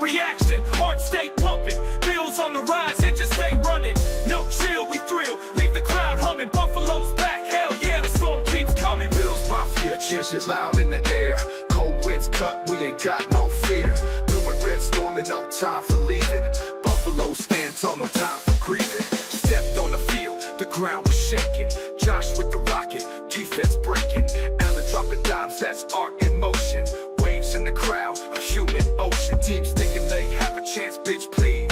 reaction. Heart stay pumping, bills on the rise and just stay running. No chill, we thrill, leave the crowd humming. Buffalo's back, hell yeah, the storm keeps coming. Bills Mafia, cheers is loud in the air. Cold winds cut, we ain't got no fear. Blue and red storming, no time for leaving. Buffalo stands on, no time for grieving. Stepped on the field, the ground was shaking. Josh with the rocket, defense breaking. Allen dropping dimes, that's art in motion. Waves in the crowd, a human ocean. Teams thinking they have a chance, bitch please.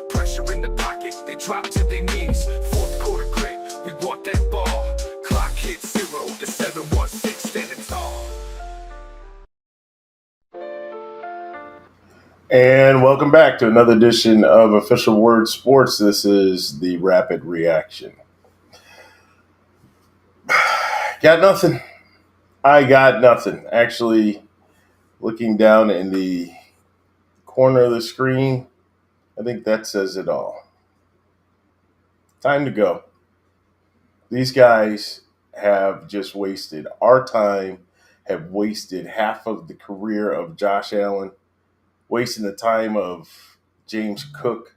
Pressure in the pocket, they drop to their knees. Fourth quarter grit, we want that ball. Clock hits 0, the 7-1-6 standing tall. And welcome back to another edition of Official Word Sports. This is the Rapid Reaction. Got nothing. I got nothing. Actually, looking down in the corner of the screen, I think that says it all. Time to go. These guys have just wasted our time, have wasted half of the career of Josh Allen, wasting the time of James Cook.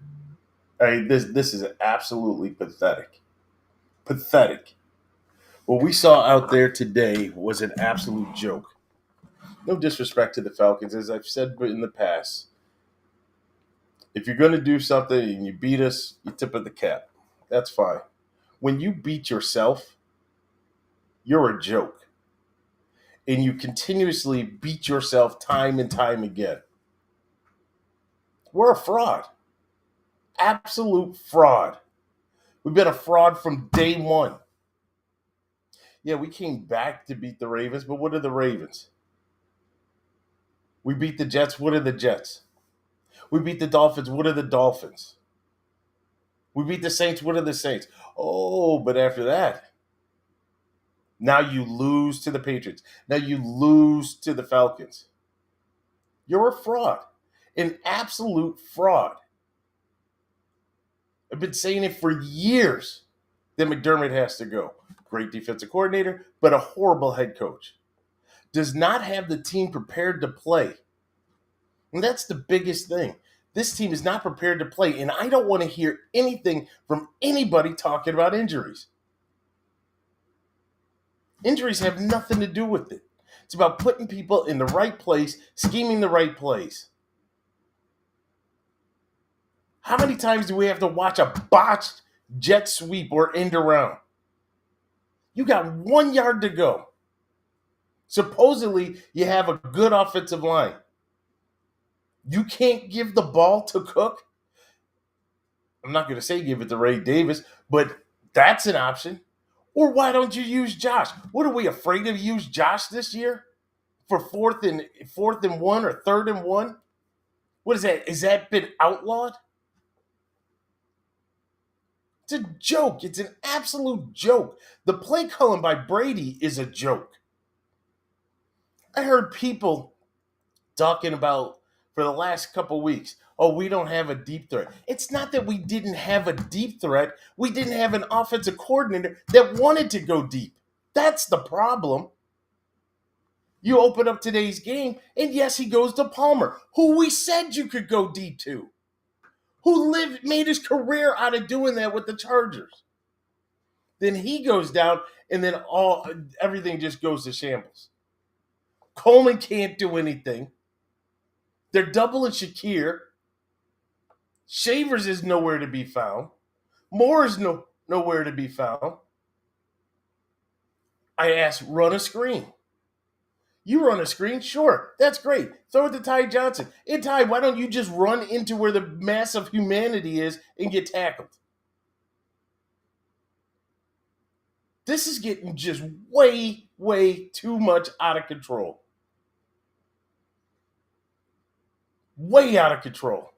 This is absolutely pathetic. Pathetic. What we saw out there today was an absolute joke. No disrespect to the Falcons, as I've said in the past. If you're going to do something and you beat us, you tip of the cap. That's fine. When you beat yourself, you're a joke. And you continuously beat yourself time and time again. We're a fraud. Absolute fraud. We've been a fraud from day one. Yeah, we came back to beat the Ravens, but what are the Ravens? We beat the Jets. What are the Jets? We beat the Dolphins. What are the Dolphins? We beat the Saints. What are the Saints? Oh, but after that, now you lose to the Patriots. Now you lose to the Falcons. You're a fraud. An absolute fraud. I've been saying it for years that McDermott has to go. Great defensive coordinator, but a horrible head coach. Does not have the team prepared to play. And that's the biggest thing. This team is not prepared to play, and I don't want to hear anything from anybody talking about injuries. Injuries have nothing to do with it. It's about putting people in the right place, scheming the right plays. How many times do we have to watch a botched jet sweep or end around? You got 1 yard to go. Supposedly, you have a good offensive line. You can't give the ball to Cook. I'm not going to say give it to Ray Davis, but that's an option. Or why don't you use Josh? What, are we afraid to use Josh this year for fourth and 1 or 3rd and 1? What is that? Has that been outlawed? It's a joke. It's an absolute joke. The play calling by Brady is a joke. I heard people talking about for the last couple weeks, oh, we don't have a deep threat. It's not that we didn't have a deep threat. We didn't have an offensive coordinator that wanted to go deep. That's the problem. You open up today's game, and yes, he goes to Palmer, who we said you could go deep to, who made his career out of doing that with the Chargers. Then he goes down, and then everything just goes to shambles. Coleman can't do anything. They're doubling Shakir. Shavers is nowhere to be found. Moore is nowhere to be found. I asked, run a screen. You run a screen? Sure, that's great. Throw it to Ty Johnson. And Ty, why don't you just run into where the mass of humanity is and get tackled? This is getting just way, way too much out of control. Way out of control.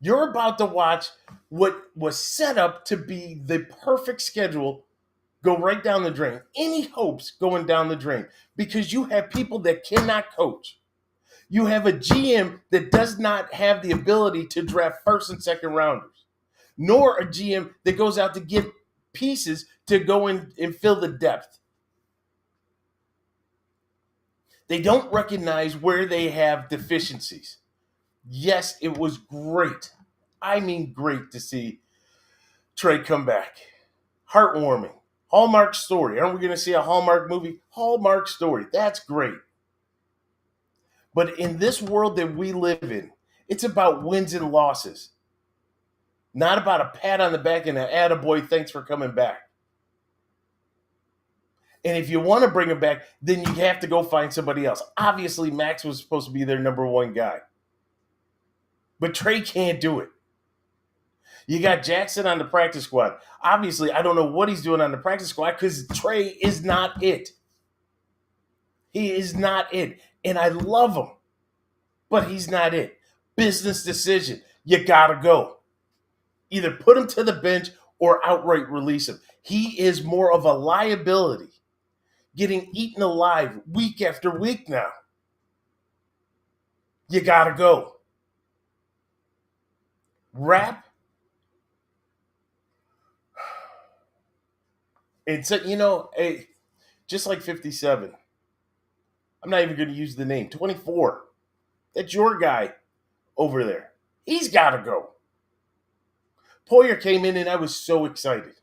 You're about to watch what was set up to be the perfect schedule go right down the drain. Any hopes going down the drain because you have people that cannot coach. You have a GM that does not have the ability to draft first and second rounders, nor a GM that goes out to get pieces to go in and fill the depth. They don't recognize where they have deficiencies. Yes, it was great. I mean, great to see Trey come back. Heartwarming. Hallmark story. Aren't we going to see a Hallmark movie? Hallmark story. That's great. But in this world that we live in, it's about wins and losses, not about a pat on the back and an attaboy, thanks for coming back. And if you want to bring him back, then you have to go find somebody else. Obviously, Max was supposed to be their number one guy. But Trey can't do it. You got Jackson on the practice squad. Obviously, I don't know what he's doing on the practice squad because Trey is not it. He is not it. And I love him, but he's not it. Business decision. You got to go. Either put him to the bench or outright release him. He is more of a liability, getting eaten alive week after week now. You got to go. Rap. And so, hey, just like 57, I'm not even going to use the name. 24. That's your guy over there. He's got to go. Poyer came in and I was so excited.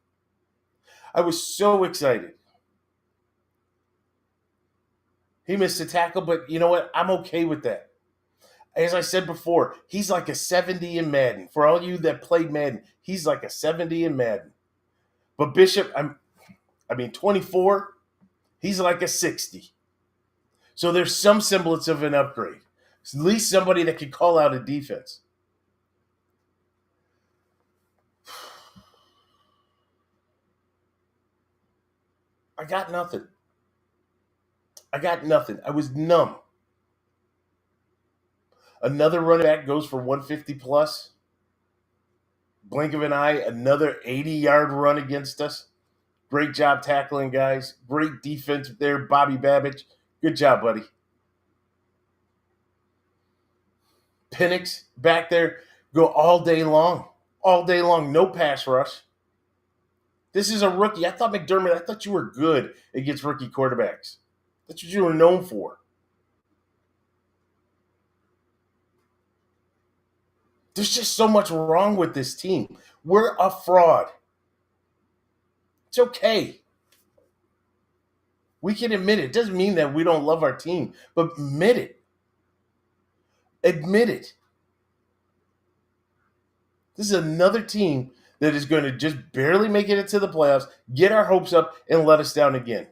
I was so excited. He missed a tackle, but you know what? I'm okay with that. As I said before, he's like a 70 in Madden. For all you that played Madden, he's like a 70 in Madden. But Bishop, 24, he's like a 60. So there's some semblance of an upgrade. At least somebody that can call out a defense. I got nothing. I was numb. Another running back goes for 150 plus. Blink of an eye, another 80-yard run against us. Great job tackling, guys. Great defense there, Bobby Babbage. Good job, buddy. Penix back there, go all day long. All day long, no pass rush. This is a rookie. I thought you were good against rookie quarterbacks. That's what you were known for. There's just so much wrong with this team. We're a fraud. It's okay. We can admit it. It doesn't mean that we don't love our team, but admit it. Admit it. This is another team that is going to just barely make it into the playoffs, get our hopes up, and let us down again.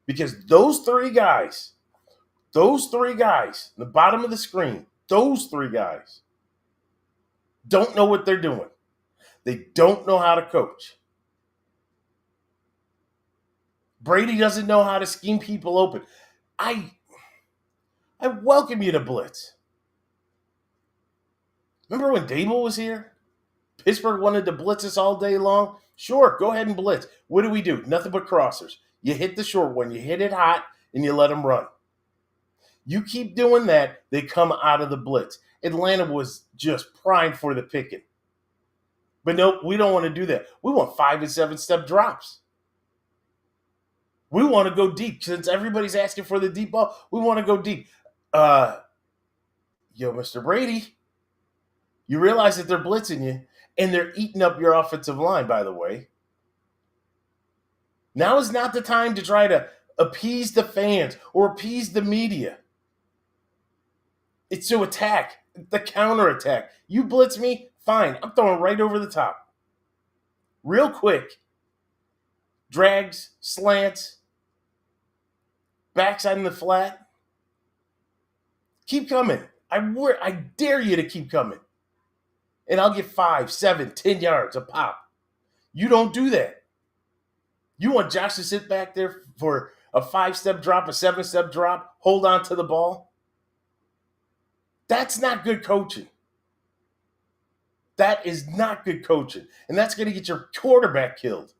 Because those three guys, the bottom of the screen, those three guys don't know what they're doing. They don't know how to coach. Brady doesn't know how to scheme people open. I welcome you to blitz. Remember when Dable was here? Pittsburgh wanted to blitz us all day long. Sure, go ahead and blitz. What do? Nothing but crossers. You hit the short one, you hit it hot, and you let them run. You keep doing that, they come out of the blitz. Atlanta was just primed for the picking. But nope, we don't want to do that. We want 5 and 7 step drops. We want to go deep. Since everybody's asking for the deep ball, we want to go deep. Mr. Brady, you realize that they're blitzing you, and they're eating up your offensive line, by the way. Now is not the time to try to appease the fans or appease the media. It's to attack, the counterattack. You blitz me, fine. I'm throwing right over the top. Real quick. Drags, slants, backside in the flat. Keep coming. I dare you to keep coming. And I'll get 5, 7, 10 yards a pop. You don't do that. You want Josh to sit back there for a 5-step drop, a 7-step drop, hold on to the ball? That's not good coaching. That is not good coaching. And that's going to get your quarterback killed.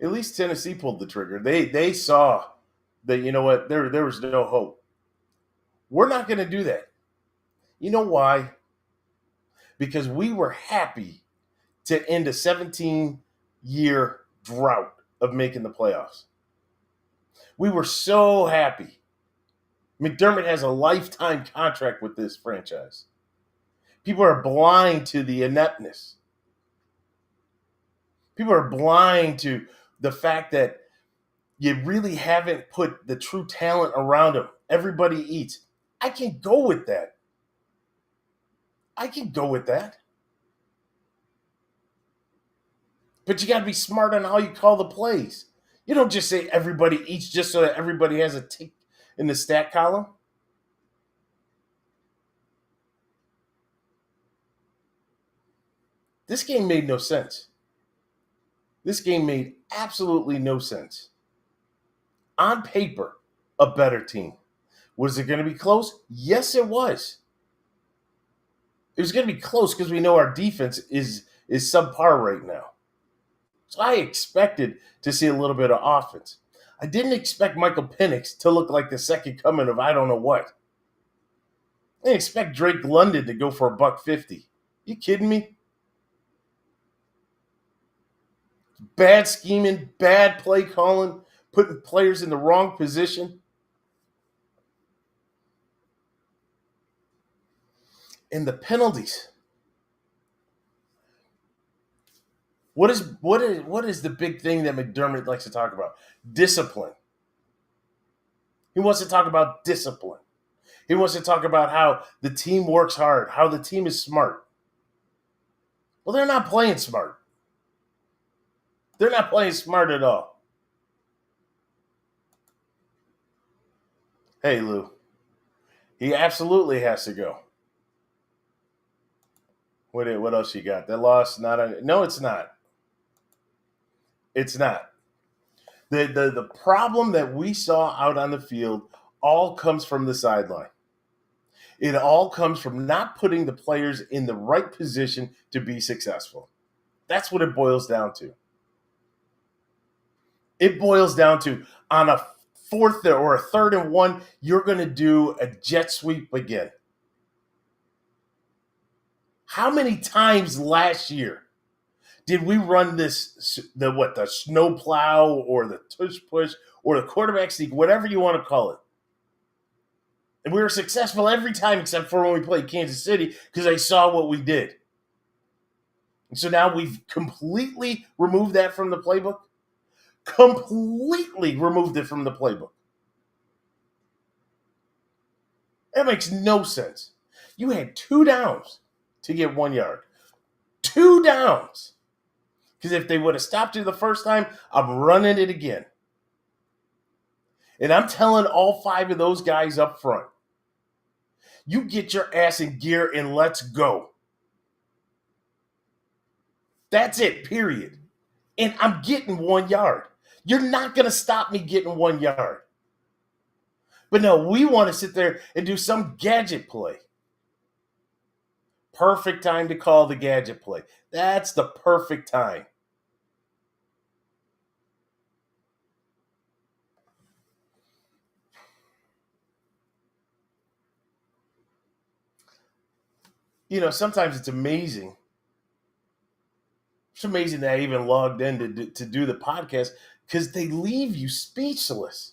At least Tennessee pulled the trigger. They saw that, you know what, there was no hope. We're not going to do that. You know why? because we were happy to end a 17-year drought of making the playoffs. We were so happy. McDermott has a lifetime contract with this franchise. People are blind to the ineptness. People are blind to the fact that you really haven't put the true talent around him. Everybody eats. I can go with that. But you got to be smart on how you call the plays. You don't just say everybody eats just so that everybody has a tick in the stat column. This game made no sense. This game made absolutely no sense. On paper, a better team. Was it going to be close? Yes, it was. It was going to be close because we know our defense is subpar right now. So I expected to see a little bit of offense. I didn't expect Michael Penix to look like the second coming of I don't know what. I didn't expect Drake London to go for $150. You kidding me? Bad scheming, bad play calling, putting players in the wrong position. And the penalties. What is the big thing that McDermott likes to talk about? Discipline. He wants to talk about discipline. He wants to talk about how the team works hard, how the team is smart. Well, they're not playing smart. They're not playing smart at all. Hey, Lou. He absolutely has to go. What else you got? That loss? No, it's not. It's not. The problem that we saw out on the field all comes from the sideline. It all comes from not putting the players in the right position to be successful. That's what it boils down to. It boils down to on a fourth or a 3rd and 1, you're going to do a jet sweep again. How many times last year did we run the snow plow or the tush push or the quarterback sneak, whatever you want to call it? And we were successful every time except for when we played Kansas City because I saw what we did. And so now we've completely removed that from the playbook. Completely removed it from the playbook. That makes no sense. You had 2 downs to get 1 yard. 2 downs. Because if they would have stopped you the first time, I'm running it again. And I'm telling all 5 of those guys up front, you get your ass in gear and let's go. That's it, period. And I'm getting 1 yard. You're not going to stop me getting 1 yard. But no, we want to sit there and do some gadget play. Perfect time to call the gadget play. That's the perfect time. You know, sometimes it's amazing. It's amazing that I even logged in to do the podcast because they leave you speechless.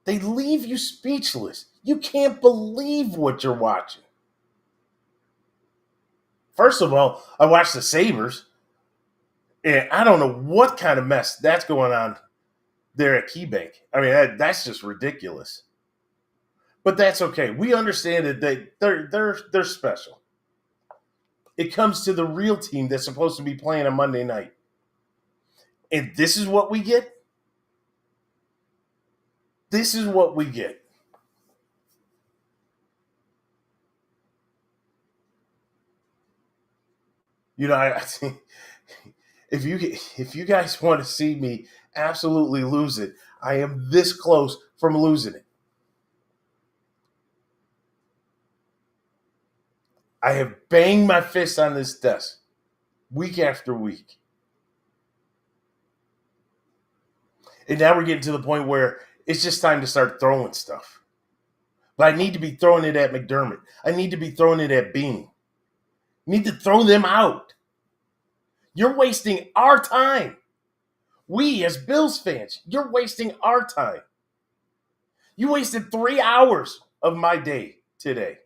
They leave you speechless. You can't believe what you're watching. First of all, I watched the Sabres, and I don't know what kind of mess that's going on there at KeyBank. I mean, that's just ridiculous. But that's okay. We understand that they're special. It comes to the real team that's supposed to be playing on Monday night. And this is what we get? This is what we get. You know, I think if you guys want to see me absolutely lose it, I am this close from losing it. I have banged my fist on this desk week after week. And now we're getting to the point where it's just time to start throwing stuff. But I need to be throwing it at McDermott. I need to be throwing it at Bean. Need to throw them out. You're wasting our time. We, as Bills fans, you're wasting our time. You wasted 3 hours of my day today.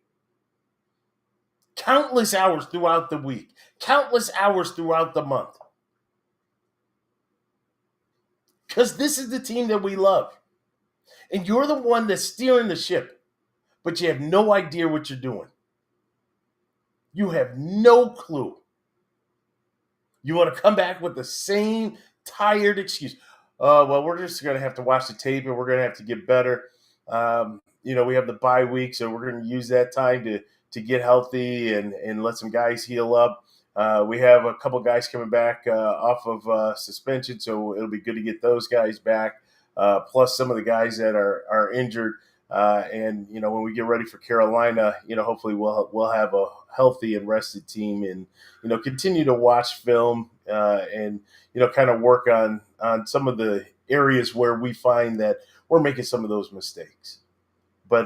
Countless hours throughout the week. Countless hours throughout the month. Because this is the team that we love. And you're the one that's steering the ship. But you have no idea what you're doing. You have no clue. You want to come back with the same tired excuse. Well, we're just going to have to watch the tape and we're going to have to get better. We have the bye week, so we're going to use that time to get healthy and let some guys heal up. We have a couple guys coming back off of suspension, so it'll be good to get those guys back, plus some of the guys that are injured. When we get ready for Carolina, hopefully we'll have a healthy and rested team, and continue to watch film and kind of work on some of the areas where we find that we're making some of those mistakes. But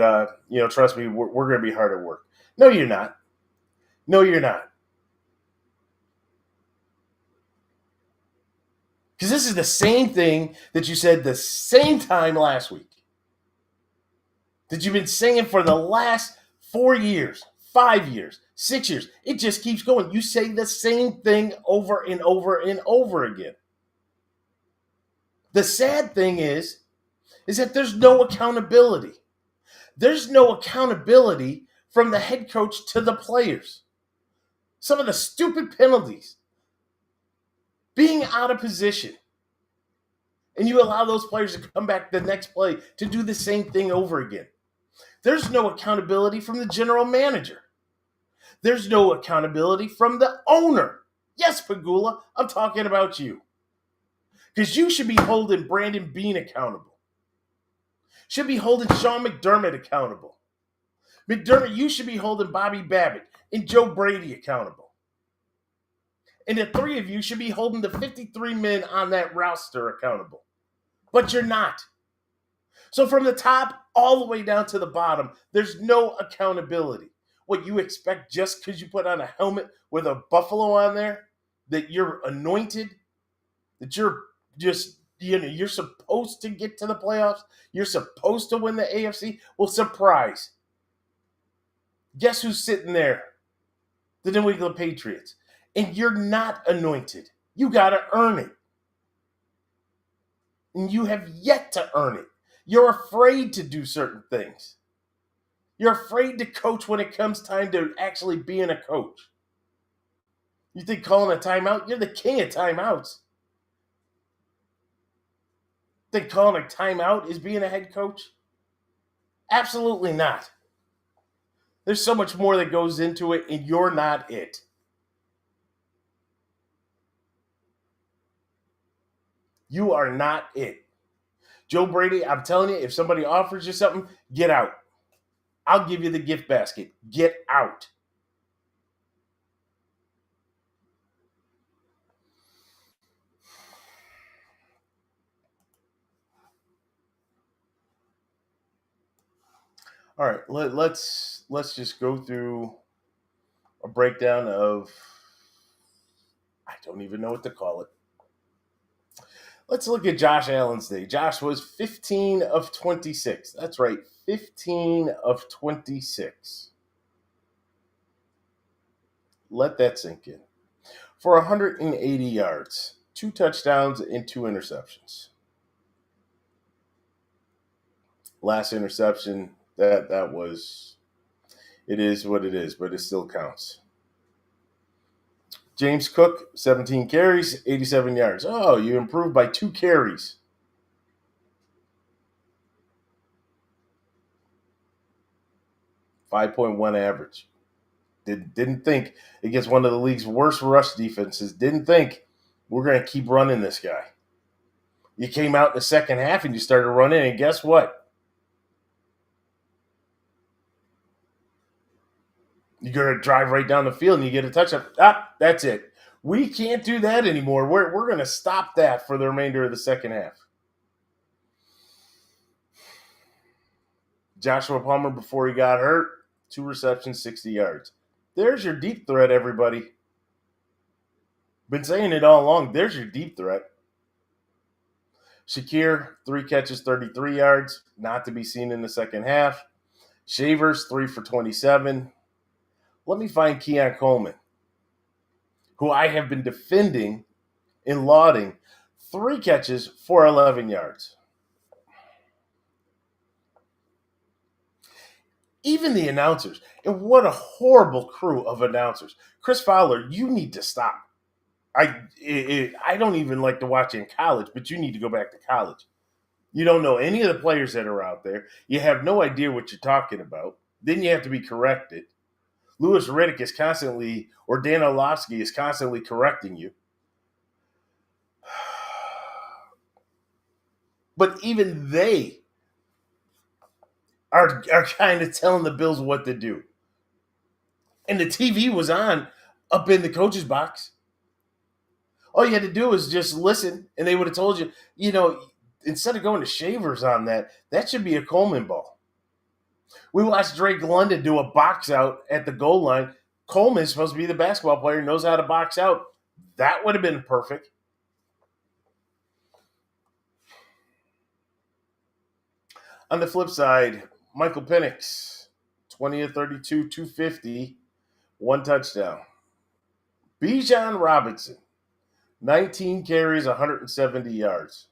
trust me, we're going to be hard at work. No, you're not. No, you're not. Because this is the same thing that you said the same time last week. That you've been saying for the last 4 years, 5 years, 6 years. It just keeps going. You say the same thing over and over and over again. The sad thing is that there's no accountability. There's no accountability from the head coach to the players. Some of the stupid penalties. Being out of position. And you allow those players to come back the next play to do the same thing over again. There's no accountability from the general manager. There's no accountability from the owner. Yes, Pagula, I'm talking about you. Because you should be holding Brandon Beane accountable. Should be holding Sean McDermott accountable. McDermott, you should be holding Bobby Babbitt and Joe Brady accountable. And the three of you should be holding the 53 men on that roster accountable. But you're not. So from the top all the way down to the bottom, there's no accountability. What you expect just because you put on a helmet with a buffalo on there, that you're anointed, that you're just, you're supposed to get to the playoffs, you're supposed to win the AFC? Well, surprise. Guess who's sitting there? The New England Patriots. And you're not anointed. You got to earn it. And you have yet to earn it. You're afraid to do certain things. You're afraid to coach when it comes time to actually being a coach. You think calling a timeout? You're the king of timeouts. Think calling a timeout is being a head coach? Absolutely not. There's so much more that goes into it, and you're not it. You are not it. Joe Brady, I'm telling you, if somebody offers you something, get out. I'll give you the gift basket. Get out. All right, let's just go through a breakdown of, I don't even know what to call it. Let's look at Josh Allen's day. Josh was 15 of 26. That's right, 15 of 26. Let that sink in. For 180 yards, 2 touchdowns and 2 interceptions. Last interception, that was, it is what it is, but it still counts. James Cook, 17 carries, 87 yards. Oh, you improved by 2 carries. .51 average. Didn't think against one of the league's worst rush defenses. Didn't think we're going to keep running this guy. You came out in the second half and you started running, and guess what? You're going to drive right down the field and you get a touchdown. That's it. We can't do that anymore. We're going to stop that for the remainder of the second half. Joshua Palmer, before he got hurt, 2 receptions, 60 yards. There's your deep threat, everybody. Been saying it all along. There's your deep threat. Shakir, 3 catches, 33 yards, not to be seen in the second half. Shavers, 3 for 27. Let me find Keon Coleman, who I have been defending and lauding. 3 catches for 11 yards. Even the announcers, and what a horrible crew of announcers. Chris Fowler, you need to stop. I don't even like to watch in college, but you need to go back to college. You don't know any of the players that are out there. You have no idea what you're talking about. Then you have to be corrected. Louis Riddick is constantly, or Dan Orlovsky is constantly correcting you. But even they are kind of telling the Bills what to do. And the TV was on up in the coach's box. All you had to do was just listen, and they would have told you, instead of going to Shavers on that should be a Coleman ball. We watched Drake London do a box out at the goal line. Coleman's supposed to be the basketball player, knows how to box out. That would have been perfect. On the flip side, Michael Penix, 20 of 32, 250, 1 touchdown. Bijan Robinson, 19 carries, 170 yards.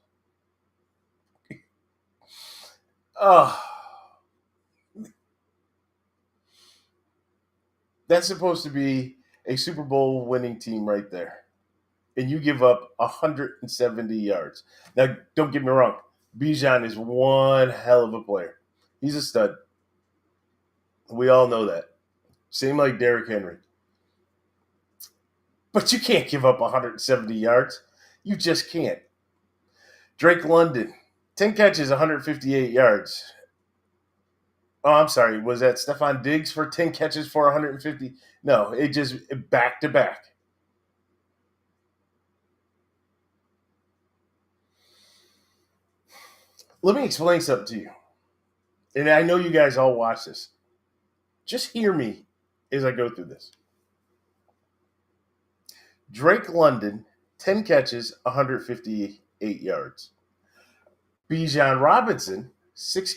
That's supposed to be a Super Bowl winning team right there. And you give up 170 yards. Now, don't get me wrong. Bijan is one hell of a player. He's a stud. We all know that. Same like Derrick Henry. But you can't give up 170 yards. You just can't. Drake London, 10 catches, 158 yards. Oh, I'm sorry. Was that Stephon Diggs for 10 catches for 150? No, it just back to back. Let me explain something to you. And I know you guys all watch this. Just hear me as I go through this. Drake London, 10 catches, 158 yards. Bijan Robinson, 6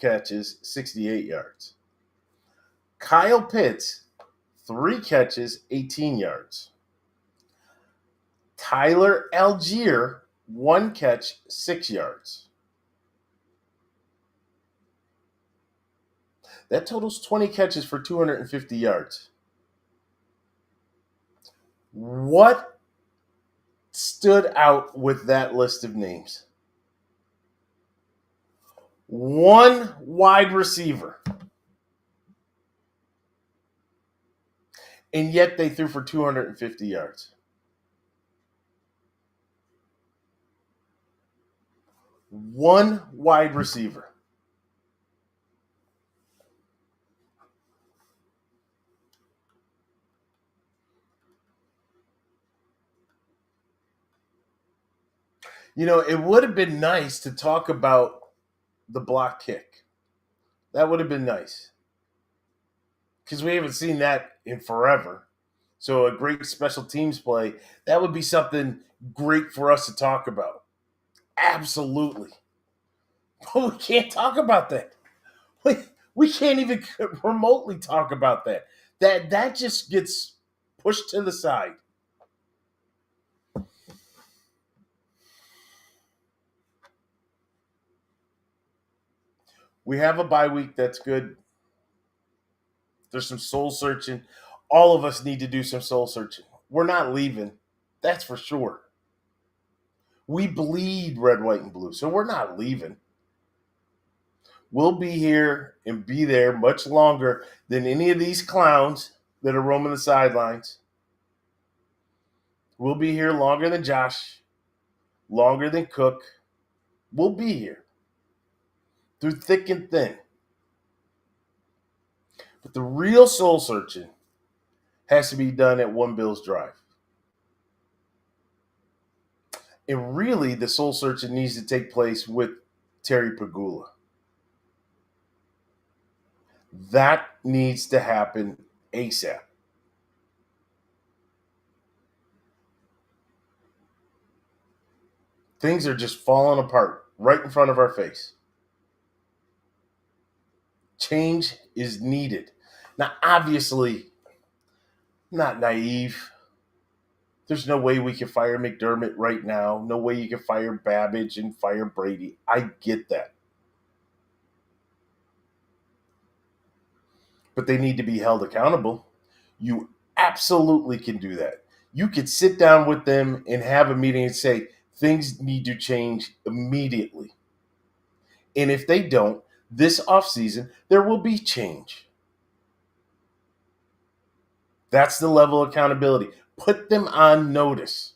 catches, 68 yards. Kyle Pitts, 3 catches, 18 yards. Tyler Algier, 1 catch, 6 yards. That totals 20 catches for 250 yards. What stood out with that list of names? 1 wide receiver. And yet they threw for 250 yards. 1 wide receiver. It would have been nice to talk about the block kick. That would have been nice. Because we haven't seen that in forever. So a great special teams play, that would be something great for us to talk about. Absolutely. But we can't talk about that. We can't even remotely talk about that. That just gets pushed to the side. We have a bye week. That's good. There's some soul searching. All of us need to do some soul searching. We're not leaving. That's for sure. We bleed red, white, and blue. So we're not leaving. We'll be here and be there much longer than any of these clowns that are roaming the sidelines. We'll be here longer than Josh, longer than Cook. We'll be here through thick and thin. But the real soul searching has to be done at One Bills Drive. And really, the soul searching needs to take place with Terry Pagula. That needs to happen ASAP. Things are just falling apart right in front of our face. Change is needed. Now, obviously, not naive. There's no way we can fire McDermott right now. No way you can fire Babbage and fire Brady. I get that. But they need to be held accountable. You absolutely can do that. You could sit down with them and have a meeting and say, things need to change immediately. And if they don't, this offseason, there will be change. That's the level of accountability. Put them on notice.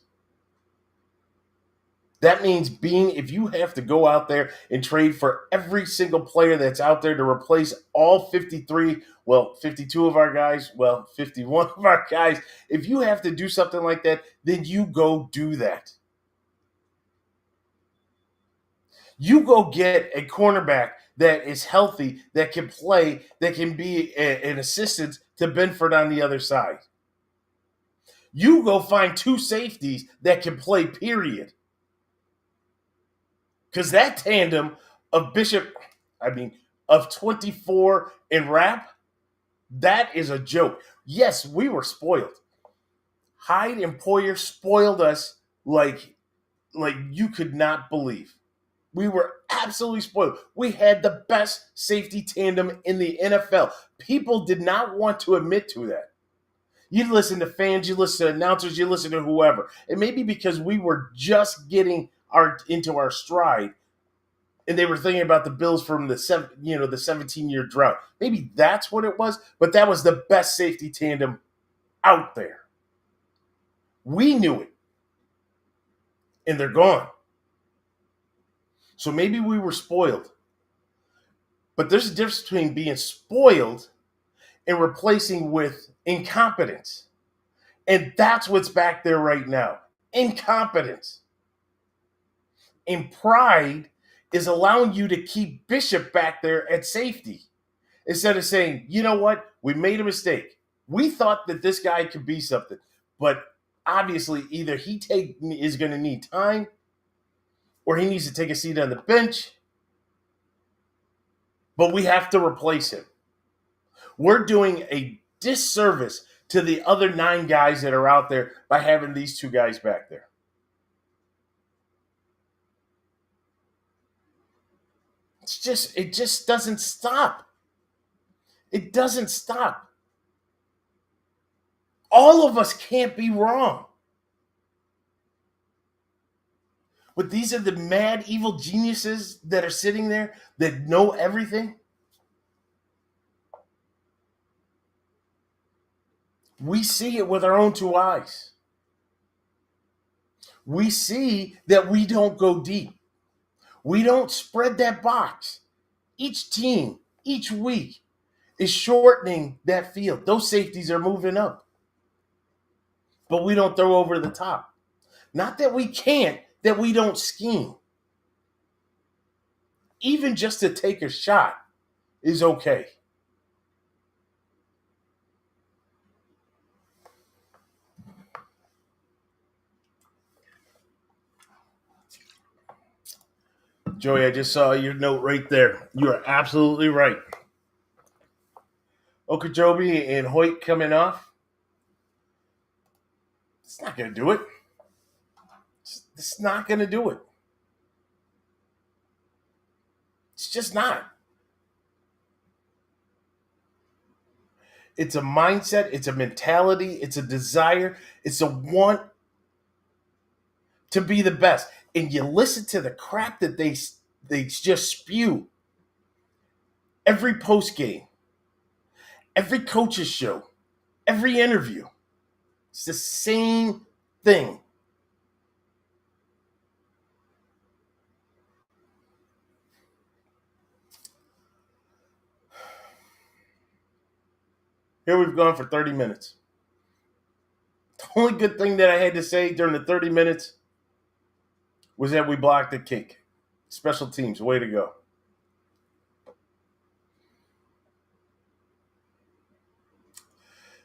That means if you have to go out there and trade for every single player that's out there to replace all 52 of our guys, 51 of our guys, if you have to do something like that, then you go do that. You go get a cornerback that is healthy, that can play, that can be an assistant to Benford on the other side. You go find 2 safeties that can play, period. Because that tandem of of 24 and Rapp, that is a joke. Yes, we were spoiled. Hyde and Poyer spoiled us like you could not believe. We were absolutely spoiled. We had the best safety tandem in the NFL. People did not want to admit to that. You listen to fans, you listen to announcers, you listen to whoever. And maybe because we were just getting into our stride, and they were thinking about the Bills from the 17-year drought. Maybe that's what it was, but that was the best safety tandem out there. We knew it, and they're gone. So maybe we were spoiled. But there's a difference between being spoiled and replacing with incompetence. And that's what's back there right now. Incompetence. And pride is allowing you to keep Bishop back there at safety instead of saying, you know what, we made a mistake. We thought that this guy could be something, but obviously either he is going to need time or he needs to take a seat on the bench, but we have to replace him. We're doing a disservice to the other 9 guys that are out there by having these 2 guys back there. It just doesn't stop. It doesn't stop. All of us can't be wrong. But these are the mad, evil geniuses that are sitting there that know everything. We see it with our own 2 eyes. We see that we don't go deep. We don't spread that box. Each team, each week, is shortening that field. Those safeties are moving up. But we don't throw over the top. Not that we can't, that we don't scheme. Even just to take a shot is okay. Joey, I just saw your note right there. You are absolutely right. Okeechobee and Hoyt coming off. It's not going to do it. It's not going to do it. It's just not. It's a mindset. It's a mentality. It's a desire. It's a want to be the best. And you listen to the crap that they just spew. Every post game, every coach's show, every interview. It's the same thing. Here we've gone for 30 minutes. The only good thing that I had to say during the 30 minutes was that we blocked the kick. Special teams, way to go.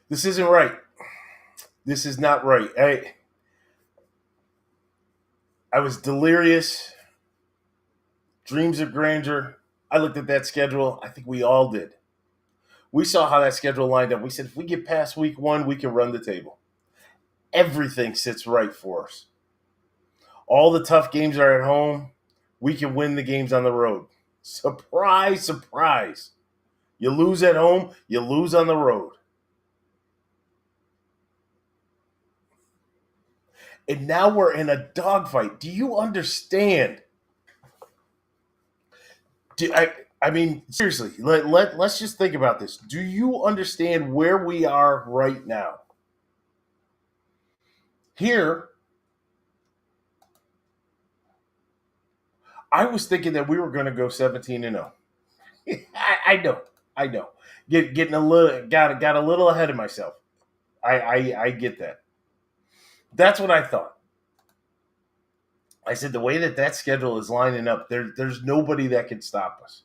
This isn't right. This is not right. I was delirious, dreams of grandeur. I looked at that schedule. I think we all did. We saw how that schedule lined up. We said if we get past week 1, we can run the table. Everything sits right for us. All the tough games are at home. We can win the games on the road. Surprise, surprise. You lose at home, you lose on the road. And now we're in a dogfight. Do you understand? I mean, seriously, let's just think about this. Do you understand where we are right now? Here, I was thinking that we were going to go 17-0. I know. Getting a little got a little ahead of myself. I get that. That's what I thought. I said the way that schedule is lining up, there's nobody that can stop us.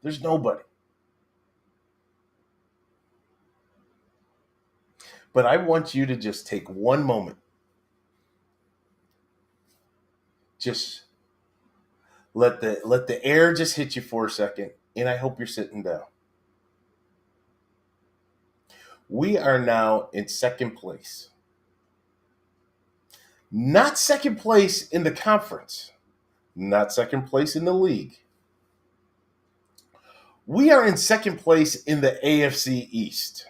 There's nobody. But I want you to just take one moment. Just let the air just hit you for a second, and I hope you're sitting down. We are now in second place. Not second place in the conference. Not second place in the league. We are in second place in the AFC East.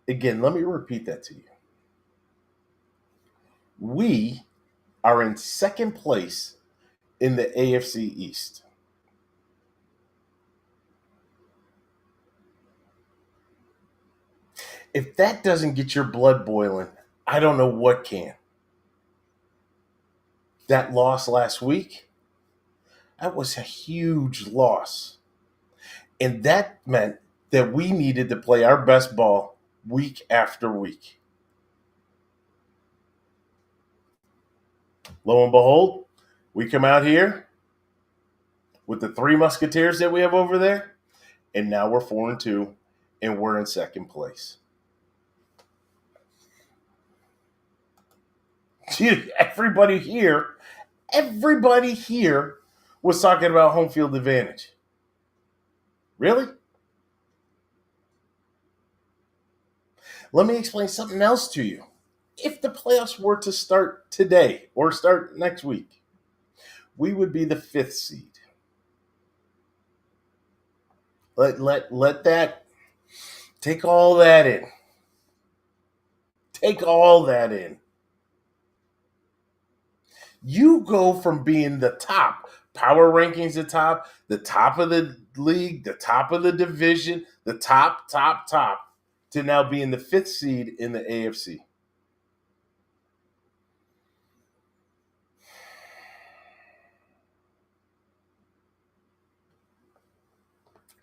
Again, let me repeat that to you. We are in second place in the AFC East. If that doesn't get your blood boiling, I don't know what can. That loss last week, that was a huge loss. And that meant that we needed to play our best ball week after week. Lo and behold, we come out here with the 3 Musketeers that we have over there, and now we're 4-2, and we're in second place. Dude, everybody here was talking about home field advantage. Really? Let me explain something else to you. If the playoffs were to start today or start next week, we would be the 5th seed. Let that take all that in. Take all that in. You go from being the top, power rankings the top of the league, the top of the division, the top, to now being the 5th seed in the AFC.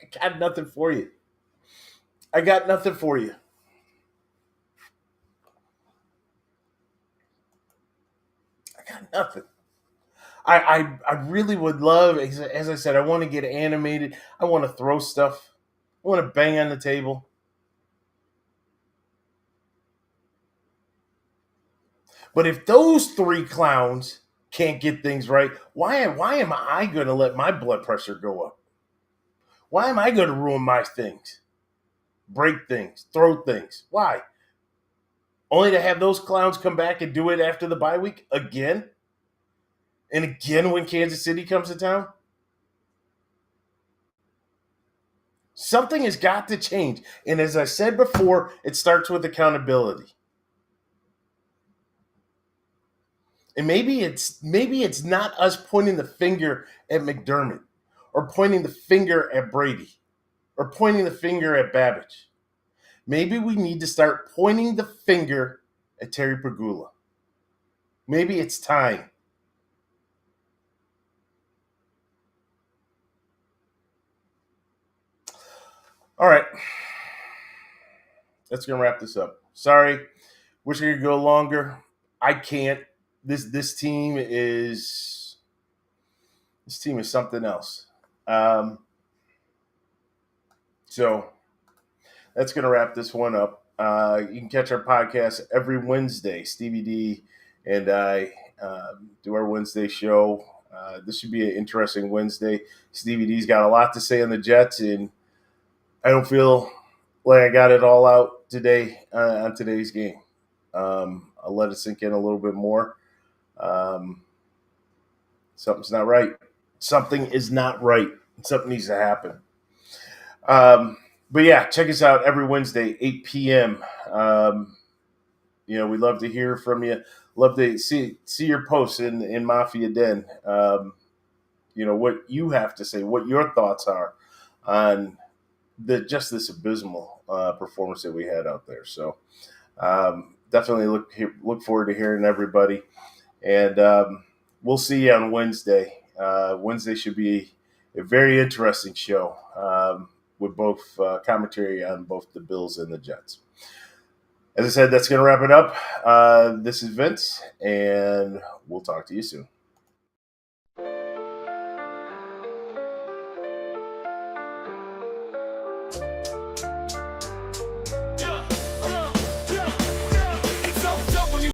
I got nothing for you. I got nothing. I really would love, as I said, I want to get animated. I want to throw stuff. I want to bang on the table. But if those 3 clowns can't get things right, why am I going to let my blood pressure go up? Why am I going to ruin my things? Break things, throw things. Why? Only to have those clowns come back and do it after the bye week again? And again when Kansas City comes to town? Something has got to change. And as I said before, it starts with accountability. And maybe it's not us pointing the finger at McDermott or pointing the finger at Brady or pointing the finger at Babbage. Maybe we need to start pointing the finger at Terry Pegula. Maybe it's time. All right. That's going to wrap this up. Sorry. Wish I could go longer. I can't. This team is something else. So that's going to wrap this one up. You can catch our podcast every Wednesday. Stevie D and I do our Wednesday show. This should be an interesting Wednesday. Stevie D's got a lot to say on the Jets, and I don't feel like I got it all out today on today's game. I'll let it sink in a little bit more. Something's not right. Something is not right. Something needs to happen. But yeah, check us out every Wednesday, 8 p.m. We love to hear from you. Love to see your posts in Mafia Den. What you have to say, what your thoughts are on just this abysmal performance that we had out there. So definitely look forward to hearing everybody. And we'll see you on Wednesday. Wednesday should be a very interesting show with both commentary on both the Bills and the Jets. As I said, that's going to wrap it up. This is Vince, and we'll talk to you soon.